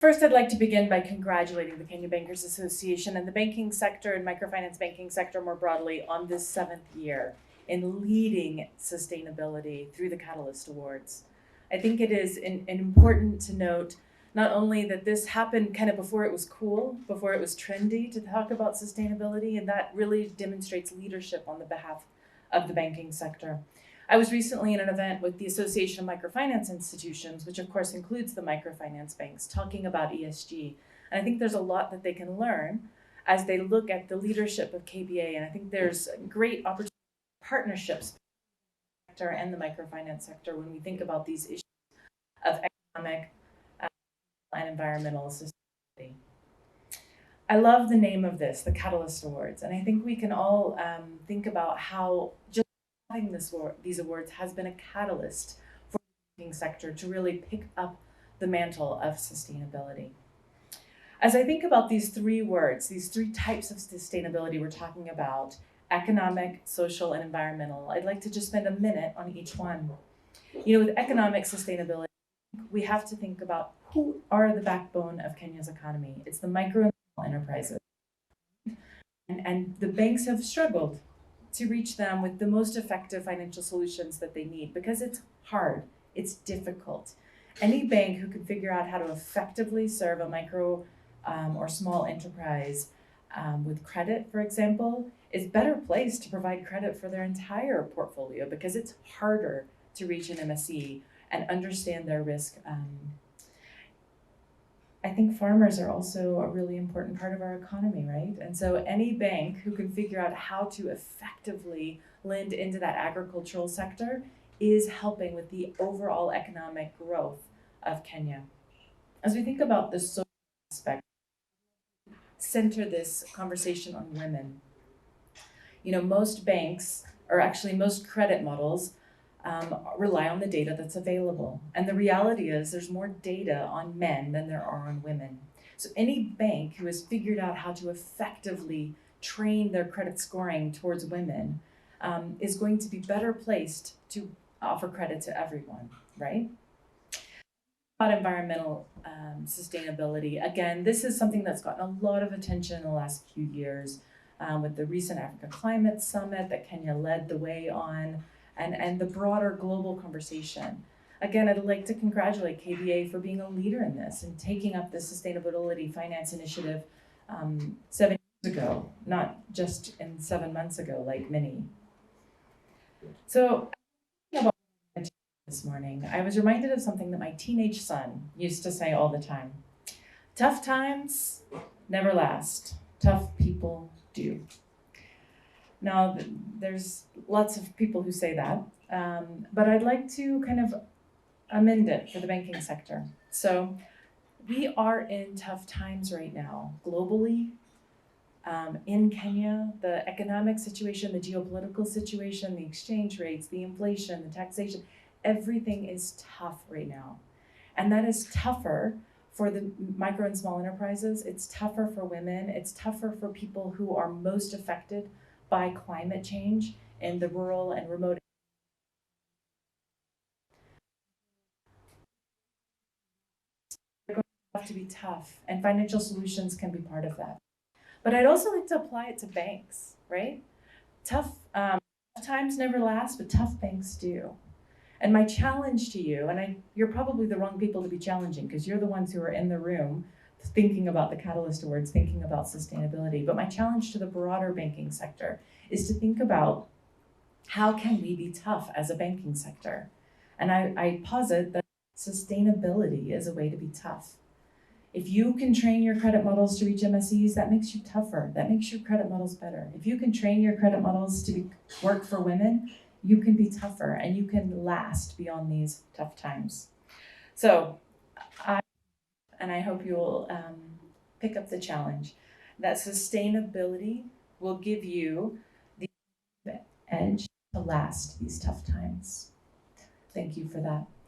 First, I'd like to begin by congratulating the Kenya Bankers Association and the banking sector and microfinance banking sector more broadly on this seventh year in leading sustainability through the Catalyst Awards. I think it is important to note not only that this happened kind of before it was cool, before it was trendy to talk about sustainability, and that really demonstrates leadership on the behalf of the banking sector. I was recently in an event with the Association of Microfinance Institutions, which of course includes the microfinance banks, talking about ESG. And I think there's a lot that they can learn as they look at the leadership of KBA. And I think there's great opportunity partnerships sector and the microfinance sector when we think about these issues of economic and environmental sustainability. I love the name of this, the Catalyst Awards, and I think we can all think about how just having these awards has been a catalyst for the banking sector to really pick up the mantle of sustainability. As I think about these three words, these three types of sustainability we're talking about, economic, social, and environmental, I'd like to just spend a minute on each one. With economic sustainability, we have to think about who are the backbone of Kenya's economy. It's the micro and small enterprises. And the banks have struggled to reach them with the most effective financial solutions that they need because it's hard, it's difficult. Any bank who can figure out how to effectively serve a micro or small enterprise with credit, for example, is better placed to provide credit for their entire portfolio because it's harder to reach an MSE and understand their risk. I think farmers are also a really important part of our economy, right? And so any bank who can figure out how to effectively lend into that agricultural sector is helping with the overall economic growth of Kenya. As we think about the social aspect, center this conversation on women. Most banks, or actually most credit models, rely on the data that's available. And the reality is there's more data on men than there are on women. So any bank who has figured out how to effectively train their credit scoring towards women is going to be better placed to offer credit to everyone, right? About environmental sustainability, again, this is something that's gotten a lot of attention in the last few years with the recent Africa Climate Summit that Kenya led the way on, and the broader global conversation. Again, I'd like to congratulate KBA for being a leader in this and taking up the Sustainability Finance Initiative 7 years ago, not just in 7 months ago, like many. So, this morning, I was reminded of something that my teenage son used to say all the time. Tough times never last. Tough people do. Now, there's lots of people who say that, but I'd like to kind of amend it for the banking sector. So we are in tough times right now, globally, in Kenya, the economic situation, the geopolitical situation, the exchange rates, the inflation, the taxation, everything is tough right now. And that is tougher for the micro and small enterprises. It's tougher for women. It's tougher for people who are most affected by climate change in the rural and remote. They're going to have to be tough, and financial solutions can be part of that. But I'd also like to apply it to banks, right? Tough times never last, but tough banks do. And my challenge to you, and you're probably the wrong people to be challenging because you're the ones who are in the room thinking about the Catalyst Awards, thinking about sustainability. But my challenge to the broader banking sector is to think about how can we be tough as a banking sector? And I posit that sustainability is a way to be tough. If you can train your credit models to reach MSEs, that makes you tougher. That makes your credit models better. If you can train your credit models to work for women, you can be tougher and you can last beyond these tough times. So, I hope you'll pick up the challenge that sustainability will give you the edge to last these tough times. Thank you for that.